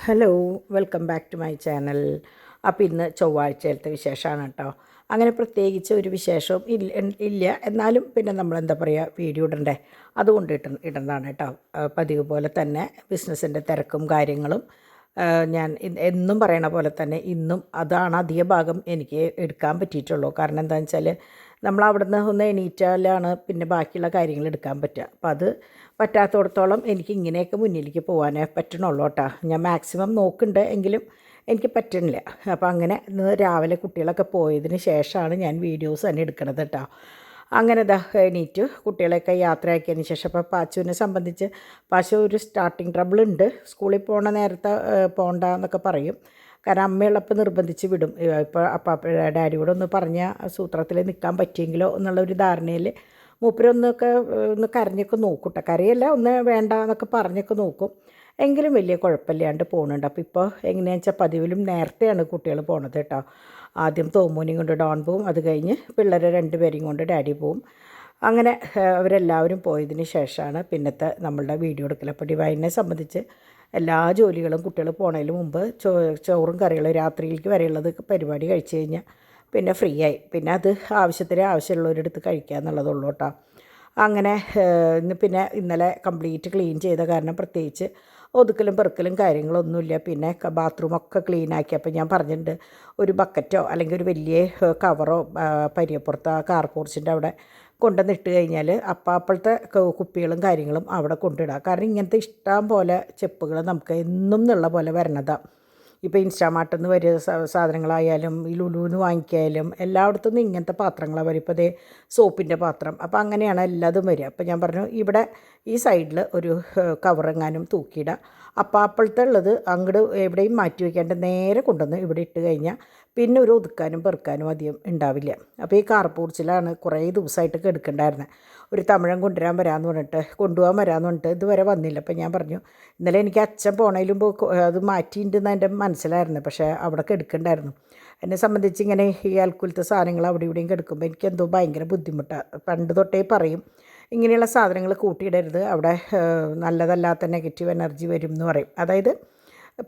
Hello, welcome back to my channel. അപ്പോൾ ഇന്ന് ചൊവ്വാഴ്ചയിലത്തെ വിശേഷമാണ് കേട്ടോ. അങ്ങനെ പ്രത്യേകിച്ച് ഒരു വിശേഷവും ഇല്ല. എന്നാലും പിന്നെ നമ്മളെന്താ പറയുക, വീഡിയോ ഇടണ്ടേ, അതുകൊണ്ട് ഇടുന്നതാണ് കേട്ടോ. പതിവ് പോലെ തന്നെ ബിസിനസ്സിൻ്റെ തിരക്കും കാര്യങ്ങളും ഞാൻ എന്നും പറയണ പോലെ തന്നെ ഇന്നും അതാണ് അധിക ഭാഗം എനിക്ക് എടുക്കാൻ പറ്റിയിട്ടുള്ളൂ. കാരണം എന്താണെന്ന് വെച്ചാൽ നമ്മൾ അവിടെ നിന്ന് ഒന്ന് എണീറ്റാലാണ് പിന്നെ ബാക്കിയുള്ള കാര്യങ്ങൾ എടുക്കാൻ പറ്റുക. അപ്പോൾ അത് പറ്റാത്തിടത്തോളം എനിക്ക് ഇങ്ങനെയൊക്കെ മുന്നിലേക്ക് പോകാനേ പറ്റണുള്ളൂ കേട്ടോ. ഞാൻ മാക്സിമം നോക്കുന്നുണ്ട്, എങ്കിലും എനിക്ക് പറ്റണില്ല. അപ്പോൾ അങ്ങനെ ഇന്ന് രാവിലെ കുട്ടികളൊക്കെ പോയതിന് ശേഷമാണ് ഞാൻ വീഡിയോസ് തന്നെ എടുക്കണത് കേട്ടോ. അങ്ങനെ എണീറ്റ് കുട്ടികളെയൊക്കെ യാത്രയാക്കിയതിന് ശേഷം അപ്പോൾ പാച്ചുവിനെ സംബന്ധിച്ച് പാച്ചു ഒരു സ്റ്റാർട്ടിങ് ട്രബിളുണ്ട്. സ്കൂളിൽ പോകണ നേരത്തെ പോകണ്ട എന്നൊക്കെ പറയും. കാരണം അമ്മയുള്ളപ്പോൾ നിർബന്ധിച്ച് വിടും. ഇപ്പോൾ ഡാഡിയോട് ഒന്ന് പറഞ്ഞ സൂത്രത്തിൽ നിൽക്കാൻ പറ്റിയെങ്കിലോ എന്നുള്ളൊരു ധാരണയിൽ മൂപ്പരൊന്നൊക്കെ ഒന്ന് കരഞ്ഞൊക്കെ നോക്കും കേട്ടോ. കരയല്ല, ഒന്ന് വേണ്ട എന്നൊക്കെ പറഞ്ഞൊക്കെ നോക്കും. എങ്കിലും വലിയ കുഴപ്പമില്ലാണ്ട് പോകുന്നുണ്ട്. അപ്പോൾ ഇപ്പോൾ എങ്ങനെയാണെന്ന് വെച്ചാൽ പതിവിലും നേരത്തെയാണ് കുട്ടികൾ പോണത് കേട്ടോ. ആദ്യം തോമൂനെയും കൊണ്ട് ഡോൺ പോവും, അത് കഴിഞ്ഞ് പിള്ളേരെ രണ്ടുപേരെയും കൊണ്ട് ഡാഡി പോവും. അങ്ങനെ അവരെല്ലാവരും പോയതിന് ശേഷമാണ് പിന്നത്തെ നമ്മളുടെ വീഡിയോ എടുക്കൽ. അപ്പോൾ ഡിവൈനെ സംബന്ധിച്ച് എല്ലാ ജോലികളും കുട്ടികൾ പോണതിന് മുമ്പ് ചോറും കറികളും രാത്രിയിലേക്ക് വരെയുള്ളത് പരിപാടി കഴിച്ച് കഴിഞ്ഞാൽ പിന്നെ ഫ്രീ ആയി. പിന്നെ അത് ആവശ്യമുള്ളവരെടുത്ത് കഴിക്കുക എന്നുള്ളതുള്ളൂ കേട്ടോ. അങ്ങനെ പിന്നെ ഇന്നലെ കംപ്ലീറ്റ് ക്ലീൻ ചെയ്ത കാരണം പ്രത്യേകിച്ച് ഒതുക്കലും പെറുക്കലും കാര്യങ്ങളൊന്നുമില്ല. പിന്നെ ബാത്റൂമൊക്കെ ക്ലീനാക്കി. അപ്പോൾ ഞാൻ പറഞ്ഞിട്ടുണ്ട്, ഒരു ബക്കറ്റോ അല്ലെങ്കിൽ ഒരു വലിയ കവറോ പരിയപ്പുറത്ത് ആ കാർ പോർച്ചിൻ്റെ അവിടെ കൊണ്ടുവന്നിട്ട് കഴിഞ്ഞാൽ അപ്പോഴത്തെ കുപ്പികളും കാര്യങ്ങളും അവിടെ കൊണ്ടിടുക. കാരണം ഇങ്ങനത്തെ ഇഷ്ടം പോലെ ചെപ്പുകൾ നമുക്ക് എന്നും എന്നുള്ള പോലെ വരണതാണ്. ഇപ്പോൾ ഇൻസ്റ്റാമാർട്ടിൽ നിന്ന് വരുന്ന സാധനങ്ങളായാലും ഈ ലുലുവിന് വാങ്ങിക്കായാലും എല്ലായിടത്തുനിന്നും ഇങ്ങനത്തെ പാത്രങ്ങളാണ് വരും. ഇപ്പോൾ അതേ സോപ്പിൻ്റെ പാത്രം, അപ്പോൾ അങ്ങനെയാണ് എല്ലാതും വരിക. അപ്പോൾ ഞാൻ പറഞ്ഞു, ഇവിടെ ഈ സൈഡിൽ ഒരു കവറെങ്ങാനും തൂക്കിയിടുക. അപ്പോൾ അപ്പോഴത്തെ ഉള്ളത് അങ്ങോട്ട് എവിടെയും മാറ്റി വയ്ക്കാണ്ട് നേരെ കൊണ്ടുവന്ന് ഇവിടെ ഇട്ട് കഴിഞ്ഞാൽ പിന്നെ ഒരു ഒതുക്കാനും പെറുക്കാനും അധികം ഉണ്ടാവില്ല. അപ്പോൾ ഈ കാർപൂർച്ചിലാണ് കുറേ ദിവസമായിട്ട് എടുക്കണ്ടായിരുന്നത്. ഒരു തമിഴൻ കൊണ്ടുപോകാൻ വരാമെന്ന് പറഞ്ഞിട്ട് ഇതുവരെ വന്നില്ല. അപ്പോൾ ഞാൻ പറഞ്ഞു, ഇന്നലെ എനിക്ക് അച്ഛൻ പോണതിലും അത് മാറ്റിയിട്ടുണ്ടെന്ന് എൻ്റെ മനസ്സിലായിരുന്നു. പക്ഷേ അവിടെ എടുക്കണ്ടായിരുന്നു. എന്നെ സംബന്ധിച്ച് ഇങ്ങനെ ഈ അൽക്കുലത്തെ സാധനങ്ങൾ അവിടെ ഇവിടെയും എടുക്കുമ്പോൾ എനിക്കെന്തോ ഭയങ്കര ബുദ്ധിമുട്ടാണ്. പണ്ട് തൊട്ടേ പറയും, ഇങ്ങനെയുള്ള സാധനങ്ങൾ കൂട്ടിയിടരുത്, അവിടെ നല്ലതല്ലാത്ത നെഗറ്റീവ് എനർജി വരും എന്ന് പറയും. അതായത്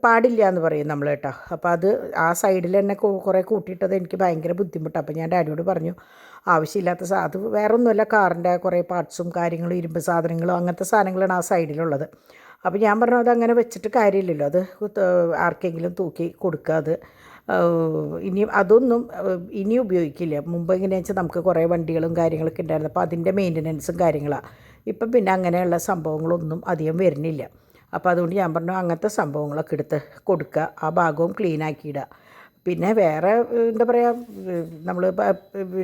പാടില്ല എന്ന് പറയും നമ്മൾ കേട്ടോ. അപ്പോൾ അത് ആ സൈഡിൽ തന്നെ കുറേ കൂട്ടിയിട്ടത് എനിക്ക് ഭയങ്കര ബുദ്ധിമുട്ടാണ്. അപ്പോൾ ഞാൻ ഡാഡിയോട് പറഞ്ഞു, ആവശ്യമില്ലാത്ത അത് വേറെ ഒന്നുമല്ല, കാറിൻ്റെ കുറേ പാർട്സും കാര്യങ്ങളും ഇരുമ്പ് സാധനങ്ങളും അങ്ങനത്തെ സാധനങ്ങളാണ് ആ സൈഡിലുള്ളത്. അപ്പോൾ ഞാൻ പറഞ്ഞു, അതങ്ങനെ വെച്ചിട്ട് കാര്യമില്ലല്ലോ, അത് ആർക്കെങ്കിലും തൂക്കി കൊടുക്കുക. അത് അതൊന്നും ഇനി ഉപയോഗിക്കില്ല. മുമ്പ് എങ്ങനെയാണെന്ന് വെച്ചാൽ നമുക്ക് കുറേ വണ്ടികളും കാര്യങ്ങളൊക്കെ ഉണ്ടായിരുന്നു. അപ്പോൾ അതിൻ്റെ മെയിൻ്റനൻസും കാര്യങ്ങളാണ്. ഇപ്പം പിന്നെ അങ്ങനെയുള്ള സംഭവങ്ങളൊന്നും അധികം വരുന്നില്ല. അപ്പോൾ അതുകൊണ്ട് ഞാൻ പറഞ്ഞു, അങ്ങനത്തെ സംഭവങ്ങളൊക്കെ എടുത്ത് കൊടുക്കുക, ആ ഭാഗവും ക്ലീനാക്കിയിടുക. പിന്നെ വേറെ എന്താ പറയുക, നമ്മൾ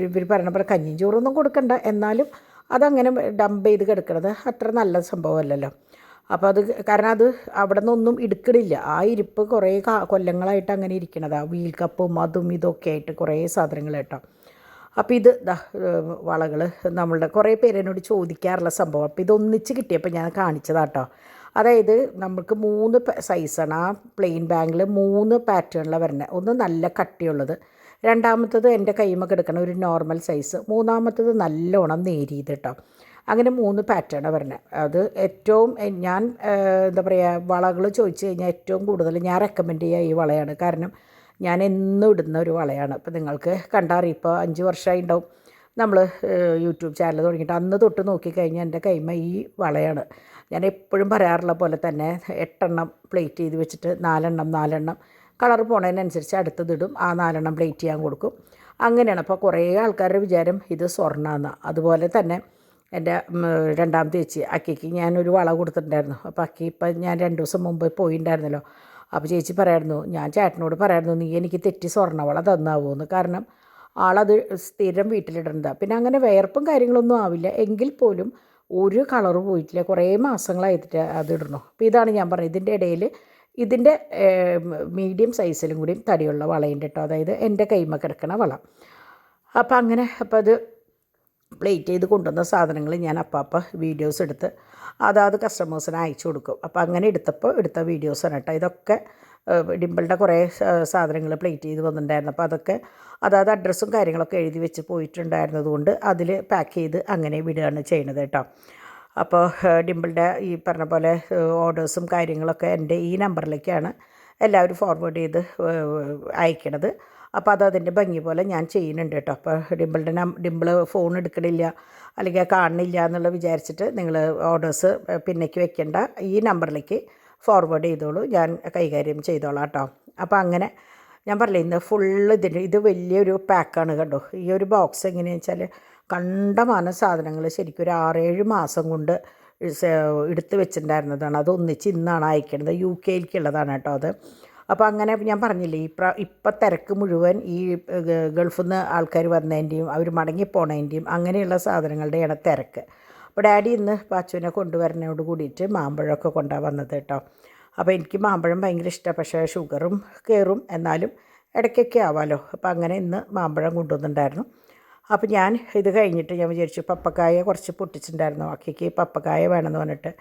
ഇവർ പറഞ്ഞ പോലെ കഞ്ഞിയും ചോറൊന്നും കൊടുക്കണ്ട, എന്നാലും അതങ്ങനെ ഡംപ് ചെയ്ത് കിടക്കുന്നത് അത്ര നല്ല സംഭവമല്ലല്ലോ. അപ്പോൾ അത് കാരണം അത് അവിടെ നിന്നൊന്നും എടുക്കണില്ല. ആ ഇരിപ്പ് കുറേ കൊല്ലങ്ങളായിട്ട് അങ്ങനെ ഇരിക്കണതാണ്. വീൽ കപ്പും അതും ഇതൊക്കെ ആയിട്ട് കുറേ സാധനങ്ങൾ കേട്ടോ. അപ്പോൾ ഇത് വളകൾ നമ്മളുടെ കുറേ പേര് എന്നോട് ചോദിക്കാറുള്ള സംഭവം. അപ്പോൾ ഇതൊന്നിച്ച് കിട്ടിയപ്പോൾ ഞാൻ കാണിച്ചതാട്ടോ. അതായത് നമുക്ക് 3 സൈസാണ് ആ പ്ലെയിൻ ബാങ്കിൽ 3 പാറ്റേണിലാണ് വരുന്നത്. ഒന്ന് നല്ല കട്ടിയുള്ളത്, രണ്ടാമത്തത് എൻ്റെ കൈമൊക്കെ എടുക്കണ ഒരു നോർമൽ സൈസ്, മൂന്നാമത്തത് നല്ലോണം നേരിയത് കേട്ടോ. അങ്ങനെ 3 പാറ്റേണാണ് വരുന്നത്. അത് ഏറ്റവും ഞാൻ എന്താ പറയുക, വളകൾ ചോദിച്ചു കഴിഞ്ഞാൽ ഏറ്റവും കൂടുതൽ ഞാൻ റെക്കമെൻഡ് ചെയ്യുക ഈ വളയാണ്. കാരണം ഞാൻ എന്നും ഇടുന്ന ഒരു വളയാണ്. ഇപ്പോൾ നിങ്ങൾക്ക് കണ്ടറിയാം, ഇപ്പോൾ 5 വർഷമായി ഉണ്ടാവും നമ്മൾ യൂട്യൂബ് ചാനൽ തുടങ്ങിയിട്ട്. അന്ന് തൊട്ട് നോക്കിക്കഴിഞ്ഞാൽ എൻ്റെ കൈമ ഈ വളയാണ്. ഞാൻ എപ്പോഴും പറയാറുള്ള പോലെ തന്നെ 8 എണ്ണം പ്ലേറ്റ് ചെയ്ത് വെച്ചിട്ട് 4 എണ്ണം കളർ പോണതിനനുസരിച്ച് അടുത്തതിടും, ആ 4 എണ്ണം പ്ലേറ്റ് ചെയ്യാൻ കൊടുക്കും. അങ്ങനെയാണ്. അപ്പോൾ കുറേ ആൾക്കാരുടെ വിചാരം ഇത് സ്വർണ്ണമാണ്. അതുപോലെ തന്നെ എൻ്റെ രണ്ടാമത്തെ ചേച്ചി അക്കിക്ക് ഞാനൊരു വള കൊടുത്തിട്ടുണ്ടായിരുന്നു. അപ്പോൾ അക്കി ഇപ്പം ഞാൻ 2 ദിവസം മുമ്പ് പോയിട്ടുണ്ടായിരുന്നല്ലോ. അപ്പോൾ ചേച്ചി പറയായിരുന്നു, ഞാൻ ചേട്ടനോട് പറയായിരുന്നു, നീ എനിക്ക് തെറ്റി സ്വർണ്ണവള തന്നാവുമെന്ന്. കാരണം ആളത് സ്ഥിരം വീട്ടിലിടേണ്ടതാണ്. പിന്നെ അങ്ങനെ വേർപ്പും കാര്യങ്ങളൊന്നും ആവില്ല, എങ്കിൽ പോലും ഒരു കളറ് പോയിട്ടില്ല, കുറേ മാസങ്ങളായിട്ട് അത് ഇടണോ. അപ്പോൾ ഇതാണ് ഞാൻ പറഞ്ഞത്, ഇതിൻ്റെ ഇടയിൽ ഇതിൻ്റെ മീഡിയം സൈസിലും കൂടി തടിയുള്ള വളയുണ്ട് കേട്ടോ. അതായത് എൻ്റെ കൈമ കിടക്കണ വള. അപ്പോൾ അത് പ്ലേറ്റ് ചെയ്ത് കൊണ്ടുവന്ന സാധനങ്ങൾ ഞാൻ വീഡിയോസ് എടുത്ത് അതാത് കസ്റ്റമേഴ്സിന് അയച്ചു കൊടുക്കും. അപ്പോൾ അങ്ങനെ എടുത്ത വീഡിയോസാണ് കേട്ടോ. ഇതൊക്കെ ഡിമ്പിളുടെ കുറേ സാധനങ്ങൾ പ്ലേറ്റ് ചെയ്ത് വന്നിട്ടുണ്ടായിരുന്നു. അപ്പോൾ അതൊക്കെ അതായത് അഡ്രസ്സും കാര്യങ്ങളൊക്കെ എഴുതി വെച്ച് പോയിട്ടുണ്ടായിരുന്നത് കൊണ്ട് അതിൽ പാക്ക് ചെയ്ത് അങ്ങനെ വിടുകയാണ് ചെയ്യണത് കേട്ടോ. അപ്പോൾ ഡിമ്പിളുടെ ഈ പറഞ്ഞ പോലെ ഓർഡേഴ്സും കാര്യങ്ങളൊക്കെ എൻ്റെ ഈ നമ്പറിലേക്കാണ് എല്ലാവരും ഫോർവേഡ് ചെയ്ത് അയക്കണത്. അപ്പോൾ അതിൻ്റെ ഭംഗി പോലെ ഞാൻ ചെയ്യുന്നുണ്ട് കേട്ടോ. അപ്പോൾ ഡിമ്പിൾ ഫോൺ എടുക്കണില്ല അല്ലെങ്കിൽ കാണണില്ല എന്നുള്ള വിചാരിച്ചിട്ട് നിങ്ങൾ ഓർഡേഴ്സ് പിന്നേക്ക് വെക്കേണ്ട, ഈ നമ്പറിലേക്ക് ഫോർവേഡ് ചെയ്തോളൂ, ഞാൻ കൈകാര്യം ചെയ്തോളാം കേട്ടോ. അപ്പോൾ അങ്ങനെ ഞാൻ പറഞ്ഞില്ലേ, ഇന്ന് ഫുള്ള് ഇത് വലിയൊരു പാക്കാണ് കേട്ടോ. ഈ ഒരു ബോക്സ് എങ്ങനെയാണെന്ന് വെച്ചാൽ കണ്ടമാനം സാധനങ്ങൾ ശരിക്കും ഒരു 6-7 മാസം കൊണ്ട് എടുത്ത് വെച്ചിട്ടുണ്ടായിരുന്നതാണ്. അത് ഒന്നിച്ച് ഇന്നാണ് അയക്കുന്നത്. UK-ലേക്കുള്ളതാണ് കേട്ടോ അത്. അപ്പോൾ അങ്ങനെ ഞാൻ പറഞ്ഞില്ലേ, ഇപ്പം തിരക്ക് മുഴുവൻ ഈ ഗൾഫിൽ നിന്ന് ആൾക്കാർ വന്നതിൻ്റെയും അവർ മടങ്ങിപ്പോണതിൻ്റെയും അങ്ങനെയുള്ള സാധനങ്ങളുടെയാണ് തിരക്ക്. അപ്പോൾ ഡാഡി ഇന്ന് പാച്ചുവിനെ കൊണ്ടുവരുന്നതോട് കൂടിയിട്ട് മാമ്പഴമൊക്കെ കൊണ്ടാണ് വന്നത് കേട്ടോ. അപ്പോൾ എനിക്ക് മാമ്പഴം ഭയങ്കര ഇഷ്ടമാണ്, പക്ഷേ ഷുഗറും കയറും, എന്നാലും ഇടയ്ക്കൊക്കെ ആവാമല്ലോ. അപ്പോൾ അങ്ങനെ ഇന്ന് മാമ്പഴം കൊണ്ടുവന്നിട്ടുണ്ടായിരുന്നു. അപ്പോൾ ഞാൻ ഇത് കഴിഞ്ഞിട്ട് ഞാൻ വിചാരിച്ചു പപ്പക്കായ കുറച്ച് പൊട്ടിച്ചിട്ടുണ്ടായിരുന്നു. അക്കിക്ക് പപ്പക്കായ വേണമെന്ന് പറഞ്ഞിട്ട്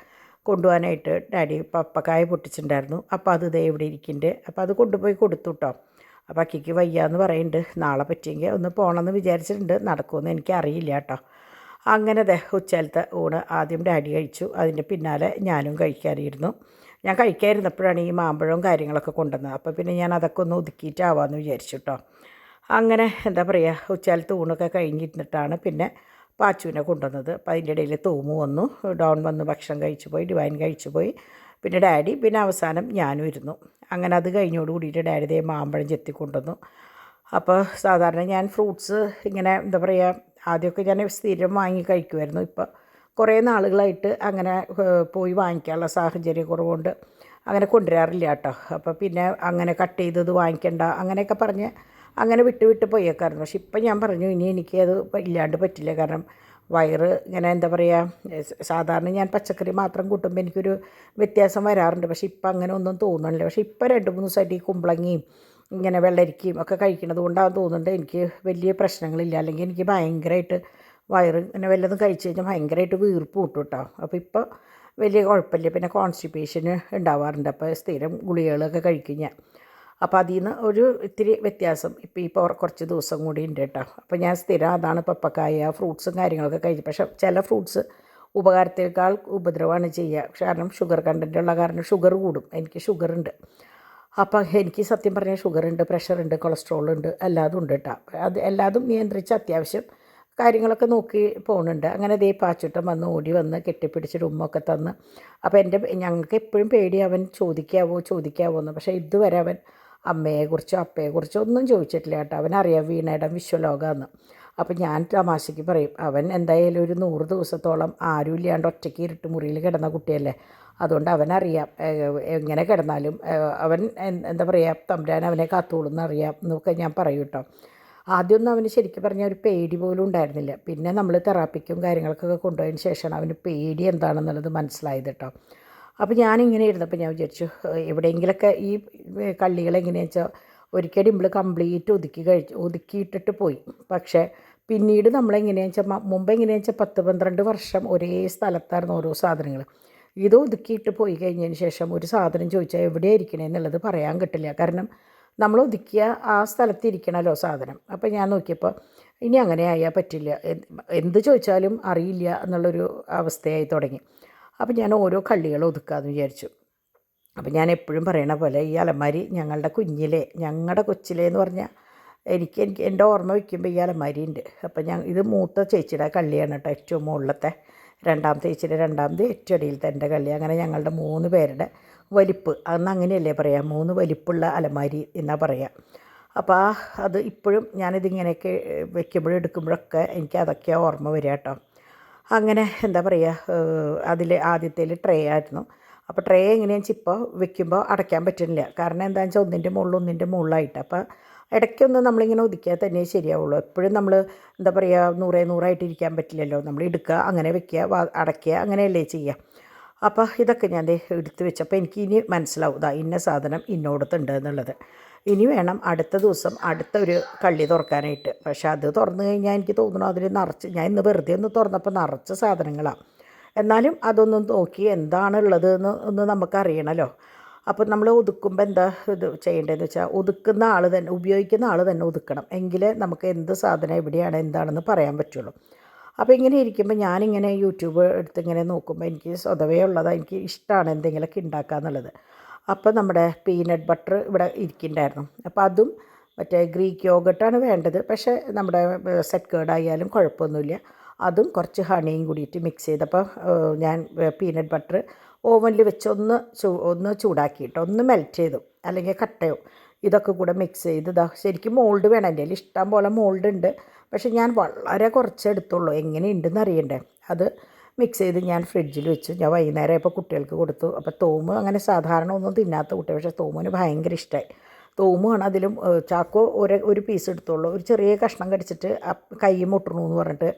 കൊണ്ടുപോകാനായിട്ട് ഡാഡി പപ്പക്കായ പൊട്ടിച്ചിട്ടുണ്ടായിരുന്നു. അപ്പോൾ അത് ദേ ഇവിടെ ഇരിക്കുന്നുണ്ട്. അപ്പോൾ അത് കൊണ്ടുപോയി കൊടുത്തു കേട്ടോ. അപ്പോൾ അക്കിക്ക് വയ്യാന്ന് പറയുന്നുണ്ട്. നാളെ പറ്റിയെങ്കിൽ ഒന്ന് പോകണമെന്ന് വിചാരിച്ചിട്ടുണ്ട്. നടക്കുമെന്ന് എനിക്കറിയില്ല കേട്ടോ. അങ്ങനെ ഉച്ചയിലത്തെ ഊണ് ആദ്യം ഡാഡി കഴിച്ചു. അതിൻ്റെ പിന്നാലെ ഞാനും കഴിക്കാനിരുന്നു. ഞാൻ കഴിക്കാതിരുന്നപ്പോഴാണ് ഈ മാമ്പഴവും കാര്യങ്ങളൊക്കെ കൊണ്ടുവന്നത്. അപ്പോൾ പിന്നെ ഞാൻ അതൊക്കെ ഒന്ന് ഒതുക്കിയിട്ടാവാമെന്ന് വിചാരിച്ചു കേട്ടോ. അങ്ങനെ എന്താ പറയുക, ഉച്ചയിലത്തെ ഊണൊക്കെ കഴിഞ്ഞിരുന്നിട്ടാണ് പിന്നെ പാച്ചുവിനെ കൊണ്ടുവന്നത്. അപ്പോൾ അതിൻ്റെ ഇടയിൽ തൂമു വന്നു, ഡോൺ വന്ന് ഭക്ഷണം കഴിച്ചു പോയി, ഡിവൈൻ കഴിച്ചു പോയി, പിന്നെ ഡാഡി, പിന്നെ അവസാനം ഞാനും ഇരുന്നു. അങ്ങനെ അത് കഴിഞ്ഞോട് കൂടിയിട്ട് ഡാഡി ദേ മാമ്പഴം ചെത്തി കൊണ്ടുവന്നു. അപ്പോൾ സാധാരണ ഞാൻ ഫ്രൂട്ട്സ് ഇങ്ങനെ എന്താ പറയുക, ആദ്യമൊക്കെ ഞാൻ സ്ഥിരം വാങ്ങി കഴിക്കുമായിരുന്നു. ഇപ്പോൾ കുറേ നാളുകളായിട്ട് അങ്ങനെ പോയി വാങ്ങിക്കാനുള്ള സാഹചര്യം കുറവുകൊണ്ട് അങ്ങനെ കൊണ്ടുവരാറില്ല കേട്ടോ. അപ്പോൾ പിന്നെ അങ്ങനെ കട്ട് ചെയ്തത് വാങ്ങിക്കണ്ട അങ്ങനെയൊക്കെ പറഞ്ഞ് അങ്ങനെ വിട്ട് പോയേക്കായിരുന്നു. പക്ഷെ ഇപ്പം ഞാൻ പറഞ്ഞു ഇനി എനിക്കത് ഇല്ലാണ്ട് പറ്റില്ല. കാരണം വയറ് ഇങ്ങനെ എന്താ പറയുക, സാധാരണ ഞാൻ പച്ചക്കറി മാത്രം കൂട്ടുമ്പോൾ എനിക്കൊരു വ്യത്യാസം വരാറുണ്ട്. പക്ഷെ ഇപ്പം അങ്ങനെ ഒന്നും തോന്നണില്ല. പക്ഷെ ഇപ്പം 2-3 ദിവസമായിട്ട് ഈ കുമ്പളങ്ങിയും ഇങ്ങനെ വെള്ളരിക്കയും ഒക്കെ കഴിക്കുന്നത് കൊണ്ടാണ് തോന്നുന്നുണ്ട് എനിക്ക് വലിയ പ്രശ്നങ്ങളില്ല. അല്ലെങ്കിൽ എനിക്ക് ഭയങ്കരമായിട്ട് വയറ് ഇങ്ങനെ വല്ലതും കഴിച്ച് കഴിഞ്ഞാൽ ഭയങ്കരമായിട്ട് വീർപ്പ് കിട്ടും കേട്ടോ. അപ്പോൾ ഇപ്പോൾ വലിയ കുഴപ്പമില്ല. പിന്നെ കോൺസ്റ്റിപ്പേഷന് ഉണ്ടാവാറുണ്ട്. അപ്പോൾ സ്ഥിരം ഗുളികകളൊക്കെ കഴിക്കും ഞാൻ. അപ്പോൾ അതിൽ നിന്ന് ഒരു ഇത്തിരി വ്യത്യാസം ഇപ്പോൾ കുറച്ച് ദിവസം കൂടി ഉണ്ട് കേട്ടോ. അപ്പോൾ ഞാൻ സ്ഥിരം അതാണ് പപ്പക്കായ ഫ്രൂട്ട്സും കാര്യങ്ങളൊക്കെ കഴിച്ചു. പക്ഷേ ചില ഫ്രൂട്ട്സ് ഉപകാരത്തേക്കാൾ ഉപദ്രവമാണ് ചെയ്യുക. കാരണം ഷുഗർ കണ്ടൻ്റ് ഉള്ള കാരണം ഷുഗർ കൂടും. എനിക്ക് ഷുഗറുണ്ട്. അപ്പോൾ എനിക്ക് സത്യം പറഞ്ഞാൽ ഷുഗറുണ്ട്, പ്രഷറുണ്ട്, കൊളസ്ട്രോളുണ്ട്, എല്ലാതും ഉണ്ട് കേട്ടോ. അത് എല്ലാതും നിയന്ത്രിച്ച് അത്യാവശ്യം കാര്യങ്ങളൊക്കെ നോക്കി പോകുന്നുണ്ട്. അങ്ങനെ ദേ പാച്ചുട്ടൻ വന്ന് ഓടി വന്ന് കെട്ടിപ്പിടിച്ചൊരു ഉമ്മൊക്കെ തന്ന്. അപ്പോൾ ഞങ്ങൾക്ക് എപ്പോഴും പേടി അവൻ ചോദിക്കാവോ എന്ന്. പക്ഷേ ഇതുവരെ അവൻ അമ്മയെക്കുറിച്ചോ അപ്പയെക്കുറിച്ചോ ഒന്നും ചോദിച്ചിട്ടില്ല കേട്ടോ. അവനറിയാം വീണയുടെ വിശ്വലോകമെന്ന്. അപ്പോൾ ഞാൻ തമാശയ്ക്ക് പറയും, അവൻ എന്തായാലും ഒരു 100 ദിവസത്തോളം ആരും ഇല്ലാണ്ട് ഒറ്റയ്ക്ക് ഇരുട്ട് മുറിയിൽ കിടന്ന കുട്ടിയല്ലേ. അതുകൊണ്ട് അവനറിയാം എങ്ങനെ കിടന്നാലും അവൻ എന്താ പറയുക, തമ്പുരാൻ അവനെ കാത്തോളുന്നറിയാം എന്നൊക്കെ ഞാൻ പറയും കേട്ടോ. ആദ്യമൊന്നും അവന് ശരിക്കും പറഞ്ഞാൽ ഒരു പേടി പോലും ഉണ്ടായിരുന്നില്ല. പിന്നെ നമ്മൾ തെറാപ്പിക്കും കാര്യങ്ങൾക്കൊക്കെ കൊണ്ടുപോയതിന് ശേഷമാണ് അവന് പേടി എന്താണെന്നുള്ളത് മനസ്സിലായത് കേട്ടോ. അപ്പോൾ ഞാനിങ്ങനെ ഇരുന്നപ്പോൾ ഞാൻ വിചാരിച്ചു എവിടെയെങ്കിലൊക്കെ ഈ കള്ളികളെങ്ങനെയാണെന്ന് വെച്ചാൽ ഒരിക്കൽ ഡിമ്പിൾ കംപ്ലീറ്റ് ഒതുക്കിയിട്ടിട്ട് പോയി. പക്ഷേ പിന്നീട് നമ്മളെങ്ങനെയാണെന്ന് വെച്ചാൽ മുമ്പ് എങ്ങനെയാണെന്ന് വെച്ചാൽ 10-12 വർഷം ഒരേ സ്ഥലത്തായിരുന്നു ഓരോ സാധനങ്ങൾ. ഇത് ഒതുക്കിയിട്ട് പോയി കഴിഞ്ഞതിന് ശേഷം ഒരു സാധനം ചോദിച്ചാൽ എവിടെയായിരിക്കണേ എന്നുള്ളത് പറയാൻ കിട്ടില്ല. കാരണം നമ്മൾ ഒതുക്കിയ ആ സ്ഥലത്തിരിക്കണമല്ലോ സാധനം. അപ്പോൾ ഞാൻ നോക്കിയപ്പോൾ ഇനി അങ്ങനെ ആയാൽ പറ്റില്ല, എന്ത് ചോദിച്ചാലും അറിയില്ല എന്നുള്ളൊരു അവസ്ഥയായി തുടങ്ങി. അപ്പോൾ ഞാൻ ഓരോ കള്ളികൾ ഒതുക്കാമെന്ന് വിചാരിച്ചു. അപ്പോൾ ഞാൻ എപ്പോഴും പറയണ പോലെ ഈ അലമാരി ഞങ്ങളുടെ കൊച്ചിലെ എന്ന് പറഞ്ഞാൽ എനിക്ക് എൻ്റെ ഓർമ്മ വയ്ക്കുമ്പോൾ ഈ അലമാരി ഉണ്ട്. അപ്പോൾ ഇത് മൂത്ത ചേച്ചിയുടെ കള്ളിയാണ് കേട്ടോ, ഏറ്റവും മുകളിലത്തെ. രണ്ടാമത്തെ ചേച്ചിയുടെ രണ്ടാമത് ഏറ്റവും അടിയിലത്തെ എൻ്റെ കള്ളി. അങ്ങനെ ഞങ്ങളുടെ 3 പേരുടെ വലിപ്പ്, അന്ന് അങ്ങനെയല്ലേ പറയുക, 3 വലിപ്പുള്ള അലമാരി എന്നാണ് പറയുക. അപ്പോൾ അത് ഇപ്പോഴും ഞാനിതിങ്ങനെയൊക്കെ വയ്ക്കുമ്പോഴും എടുക്കുമ്പോഴൊക്കെ എനിക്ക് അതൊക്കെയാണ് ഓർമ്മ വരിക കേട്ടോ. അങ്ങനെ എന്താ പറയുക, അതിൽ ആദ്യത്തേൽ ട്രേ ആയിരുന്നു. അപ്പോൾ ട്രേ എങ്ങനെയാണെന്ന് വെച്ചാൽ ഇപ്പോൾ വെക്കുമ്പോൾ അടയ്ക്കാൻ പറ്റുന്നില്ല. കാരണം എന്താണെന്ന് വെച്ചാൽ ഒന്നിൻ്റെ മുകളിലായിട്ട്. അപ്പോൾ ഇടയ്ക്കൊന്ന് നമ്മളിങ്ങനെ ഒതുക്കിയാൽ തന്നെ ശരിയാവുള്ളൂ. എപ്പോഴും നമ്മൾ എന്താ പറയുക 100 ഇരിക്കാൻ പറ്റില്ലല്ലോ. നമ്മൾ എടുക്കുക, അങ്ങനെ വെക്കുക, അടയ്ക്കുക, അങ്ങനെയല്ലേ ചെയ്യുക. അപ്പോൾ ഇതൊക്കെ ഞാൻ എടുത്ത് വെച്ചപ്പോൾ എനിക്ക് ഇനി മനസ്സിലാവും ഇന്ന സാധനം ഇന്നോടത്തുണ്ട് എന്നുള്ളത്. ഇനി വേണം അടുത്ത ദിവസം അടുത്തൊരു കള്ളി തുറക്കാനായിട്ട്. പക്ഷേ അത് തുറന്നു കഴിഞ്ഞാൽ എനിക്ക് തോന്നുന്നു അതിൽ നിറച്ച്, ഞാൻ ഇന്ന് വെറുതെ ഒന്ന് തുറന്നപ്പോൾ നിറച്ച് സാധനങ്ങളാണ്. എന്നാലും അതൊന്നും നോക്കി എന്താണുള്ളത് എന്ന് ഒന്ന് നമുക്കറിയണമല്ലോ. അപ്പോൾ നമ്മൾ ഒതുക്കുമ്പോൾ എന്താ ഇത് ചെയ്യേണ്ടതെന്ന് വെച്ചാൽ ഒതുക്കുന്ന ആൾ തന്നെ, ഉപയോഗിക്കുന്ന ആൾ തന്നെ ഒതുക്കണം. എങ്കിലേ നമുക്ക് എന്ത് സാധനം എവിടെയാണ് എന്താണെന്ന് പറയാൻ പറ്റുള്ളൂ. അപ്പോൾ ഇങ്ങനെ ഇരിക്കുമ്പോൾ ഞാനിങ്ങനെ യൂട്യൂബ് എടുത്ത് ഇങ്ങനെ നോക്കുമ്പോൾ എനിക്ക് സ്വതവേ ഉള്ളതാണ്, എനിക്ക് ഇഷ്ടമാണ് എന്തെങ്കിലുമൊക്കെ ഉണ്ടാക്കുക എന്നുള്ളത്. അപ്പോൾ നമ്മുടെ പീനട്ട് ബട്ടർ ഇവിടെ ഇരിക്കുന്നുണ്ടായിരുന്നു. അപ്പോൾ അതും മറ്റേ ഗ്രീക്ക് യോഗട്ടാണ് വേണ്ടത്, പക്ഷേ നമ്മുടെ സെറ്റ് കേർഡായാലും കുഴപ്പമൊന്നുമില്ല. അതും കുറച്ച് ഹണിയും കൂടിയിട്ട് മിക്സ് ചെയ്തപ്പോൾ ഞാൻ പീനട്ട് ബട്ടർ ഓവനിൽ വെച്ച് ഒന്ന് ചൂടാക്കിയിട്ട് ഒന്ന് മെൽറ്റ് ചെയ്തു, അല്ലെങ്കിൽ കട്ടയോ ഇതൊക്കെ കൂടെ മിക്സ് ചെയ്ത് ശരിക്കും മോൾഡ് വേണം. എൻ്റെ കയ്യിൽ ഇഷ്ടം പോലെ മോൾഡ് ഉണ്ട്, പക്ഷേ ഞാൻ വളരെ കുറച്ച് എടുത്തുള്ളൂ. എങ്ങനെയുണ്ടെന്ന് അറിയണ്ടേ. അത് മിക്സ് ചെയ്ത് ഞാൻ ഫ്രിഡ്ജിൽ വെച്ചു. ഞാൻ വൈകുന്നേരം ആയപ്പോൾ കുട്ടികൾക്ക് കൊടുത്തു. അപ്പോൾ തോമ് അങ്ങനെ സാധാരണ ഒന്നും തിന്നാത്ത കുട്ടി, പക്ഷേ തോമുവിന് ഭയങ്കര ഇഷ്ടമായി. തോമുമാണ് അതിലും. ചാക്കോ ഒരു പീസ് എടുത്തുള്ളൂ, ഒരു ചെറിയ കഷ്ണം കടിച്ചിട്ട് കൈ മുട്ടണു എന്ന് പറഞ്ഞിട്ട്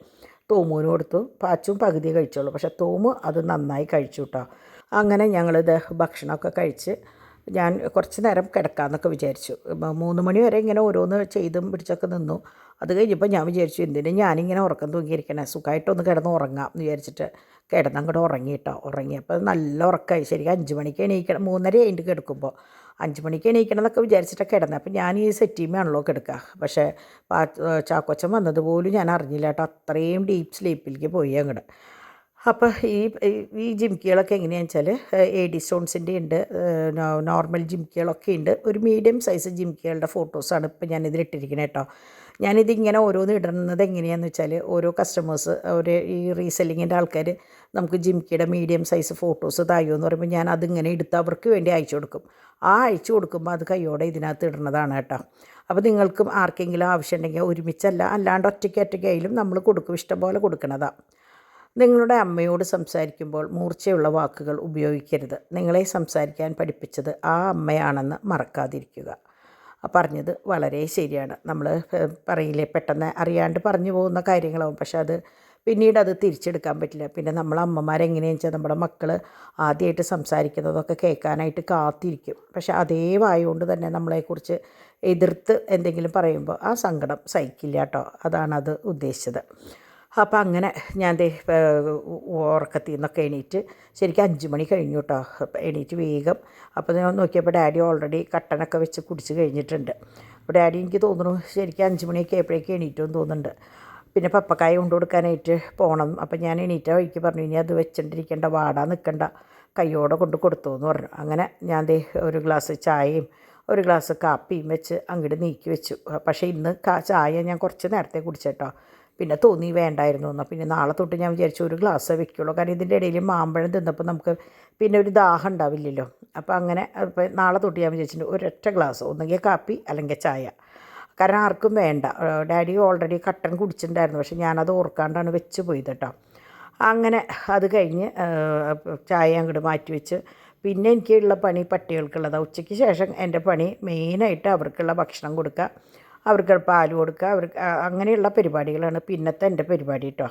തോമുവിന് കൊടുത്തു. പാച്ചും പകുതി കഴിച്ചോളൂ, പക്ഷേ തോമ് അത് നന്നായി കഴിച്ചു കേട്ടോ. അങ്ങനെ ഞങ്ങളിത് ഭക്ഷണമൊക്കെ കഴിച്ച് ഞാൻ കുറച്ച് നേരം കിടക്കാമെന്നൊക്കെ വിചാരിച്ചു. 3 മണി വരെ ഇങ്ങനെ ഓരോന്ന് ചെയ്തും പിടിച്ചൊക്കെ നിന്നു. അത് കഴിഞ്ഞപ്പോൾ ഞാൻ വിചാരിച്ചു എന്തിനും ഞാനിങ്ങനെ ഉറക്കം തൂങ്ങിയിരിക്കണേ, സുഖമായിട്ടൊന്ന് കിടന്ന് ഉറങ്ങാം എന്ന് വിചാരിച്ചിട്ട് കിടന്നങ്ങോട്ട് ഉറങ്ങി കേട്ടോ. ഉറങ്ങിയപ്പോൾ നല്ല ഉറക്കമായി. ശരിക്കും 5 മണിക്ക് എണീക്കണം, 3:30 കഴിഞ്ഞിട്ട് കിടക്കുമ്പോൾ 5 മണിക്ക് എണീക്കണം എന്നൊക്കെ വിചാരിച്ചിട്ടാണ് കിടന്നത്. അപ്പോൾ ഞാൻ ഈ സെറ്റീമാണല്ലോ കിടക്കുക. പക്ഷേ ചാക്കോച്ചൻ വന്നതുപോലും ഞാൻ അറിഞ്ഞില്ല കേട്ടോ. അത്രയും ഡീപ്പ് സ്ലീപ്പിലേക്ക് പോയി അങ്ങോട്ട്. അപ്പോൾ ഈ ജിംക്കികളൊക്കെ എങ്ങനെയാണെന്ന് വെച്ചാൽ എഡി സ്റ്റോൺസിൻ്റെ ഉണ്ട്, നോർമൽ ജിംക്കികളൊക്കെ ഉണ്ട്. ഒരു മീഡിയം സൈസ് ജിംക്കികളുടെ ഫോട്ടോസാണ് ഇപ്പോൾ ഞാനിതിലിട്ടിരിക്കുന്നത് കേട്ടോ. ഞാനിതിങ്ങനെ ഓരോന്ന് ഇടുന്നത് എങ്ങനെയാണെന്ന് വെച്ചാൽ ഓരോ കസ്റ്റമേഴ്സ് ഈ റീസെല്ലിങ്ങിൻ്റെ ആൾക്കാർ നമുക്ക് ജിംക്കിയുടെ മീഡിയം സൈസ് ഫോട്ടോസ് തായോ എന്ന് പറയുമ്പോൾ ഞാൻ അതിങ്ങനെ എടുത്ത് അവർക്ക് വേണ്ടി അയച്ചു കൊടുക്കും. അയച്ചു കൊടുക്കുമ്പോൾ അത് കയ്യോടെ ഇതിനകത്ത് ഇടുന്നതാണ് കേട്ടോ. അപ്പോൾ നിങ്ങൾക്കും ആർക്കെങ്കിലും ആവശ്യമുണ്ടെങ്കിൽ ഒരുമിച്ചല്ല, അല്ലാണ്ട് ഒറ്റയ്ക്കായാലും നമ്മൾ കൊടുക്കും, ഇഷ്ടംപോലെ കൊടുക്കുന്നതാണ്. നിങ്ങളുടെ അമ്മയോട് സംസാരിക്കുമ്പോൾ മൂർച്ചയുള്ള വാക്കുകൾ ഉപയോഗിക്കരുത്. നിങ്ങളെ സംസാരിക്കാൻ പഠിപ്പിച്ചത് ആ അമ്മയാണെന്ന് മറക്കാതിരിക്കുക. പറഞ്ഞത് വളരെ ശരിയാണ്. നമ്മൾ പറയില്ലേ, പെട്ടെന്ന് അറിയാണ്ട് പറഞ്ഞു പോകുന്ന കാര്യങ്ങളാവും, പക്ഷെ അത് പിന്നീട് അത് തിരിച്ചെടുക്കാൻ പറ്റില്ല. പിന്നെ നമ്മൾ അമ്മമാരെങ്ങനെയാണെന്ന് വെച്ചാൽ നമ്മുടെ മക്കൾ ആദ്യമായിട്ട് സംസാരിക്കുന്നതൊക്കെ കേൾക്കാനായിട്ട് കാത്തിരിക്കും. പക്ഷെ അതേ വായുകൊണ്ട് തന്നെ നമ്മളെക്കുറിച്ച് എതിർത്ത് എന്തെങ്കിലും പറയുമ്പോൾ ആ സങ്കടം സഹിക്കില്ല കേട്ടോ. അതാണത് ഉദ്ദേശിച്ചത്. അപ്പോൾ അങ്ങനെ ഞാൻ ഉറക്കത്തിൽ നിന്നൊക്കെ എണീറ്റ് ശരിക്കും 5 മണി കഴിഞ്ഞു കേട്ടോ. എണീറ്റ് വേഗം അപ്പോൾ ഞാൻ നോക്കിയപ്പോൾ ഡാഡി ഓൾറെഡി കട്ടനൊക്കെ വെച്ച് കുടിച്ച് കഴിഞ്ഞിട്ടുണ്ട്. അപ്പോൾ ഡാഡി എനിക്ക് തോന്നുന്നു ശരിക്കും 5 മണിയൊക്കെ ആയപ്പോഴേക്കും എണീറ്റെന്ന് തോന്നുന്നുണ്ട്. പിന്നെ പപ്പക്കായ കൊണ്ടു കൊടുക്കാനായിട്ട് പോകണം. അപ്പം ഞാൻ എണീറ്റ വഴിക്ക് പറഞ്ഞു, ഇനി അത് വെച്ചിട്ടിരിക്കേണ്ട, വാടാൻ നിൽക്കണ്ട, കയ്യോടെ കൊണ്ട് കൊടുത്തു എന്ന് പറഞ്ഞു. അങ്ങനെ ഞാൻ ഒരു ഗ്ലാസ് ചായയും ഒരു ഗ്ലാസ് കാപ്പിയും വെച്ച് അങ്ങോട്ട് നീക്കി വെച്ചു. പക്ഷേ ഇന്ന് ചായ ഞാൻ കുറച്ച് നേരത്തെ കുടിച്ചേട്ടോ. പിന്നെ തോന്നി വേണ്ടായിരുന്നു എന്നാൽ പിന്നെ നാളെ തൊട്ട് ഞാൻ വിചാരിച്ചു ഒരു ഗ്ലാസ് വെക്കുള്ളൂ. കാരണം ഇതിൻ്റെ ഇടയിൽ മാമ്പഴം തിന്നപ്പോൾ നമുക്ക് പിന്നെ ഒരു ദാഹം ഉണ്ടാവില്ലല്ലോ. അപ്പോൾ അങ്ങനെ നാളെ തൊട്ട് ഞാൻ വിചാരിച്ചിട്ടുണ്ട് ഒരൊറ്റ ഗ്ലാസ്, ഒന്നുകിൽ കാപ്പി അല്ലെങ്കിൽ ചായ. കാരണം ആർക്കും വേണ്ട. ഡാഡി ഓൾറെഡി കട്ടൻ കുടിച്ചിട്ടുണ്ടായിരുന്നു, പക്ഷേ ഞാനത് ഓർക്കാണ്ടാണ് വെച്ച് പോയത് കേട്ടോ. അങ്ങനെ അത് കഴിഞ്ഞ് ചായ അങ്ങോട്ട് മാറ്റി വെച്ച് പിന്നെ എനിക്കുള്ള പണി പട്ടികൾക്കുള്ളതാണ്. ഉച്ചയ്ക്ക് ശേഷം എൻ്റെ പണി മെയിനായിട്ട് അവർക്കുള്ള ഭക്ഷണം കൊടുക്കുക, അവർക്ക് പാൽ കൊടുക്കുക, അവർക്ക് അങ്ങനെയുള്ള പരിപാടികളാണ് പിന്നത്തെ എൻ്റെ പരിപാടി കേട്ടോ.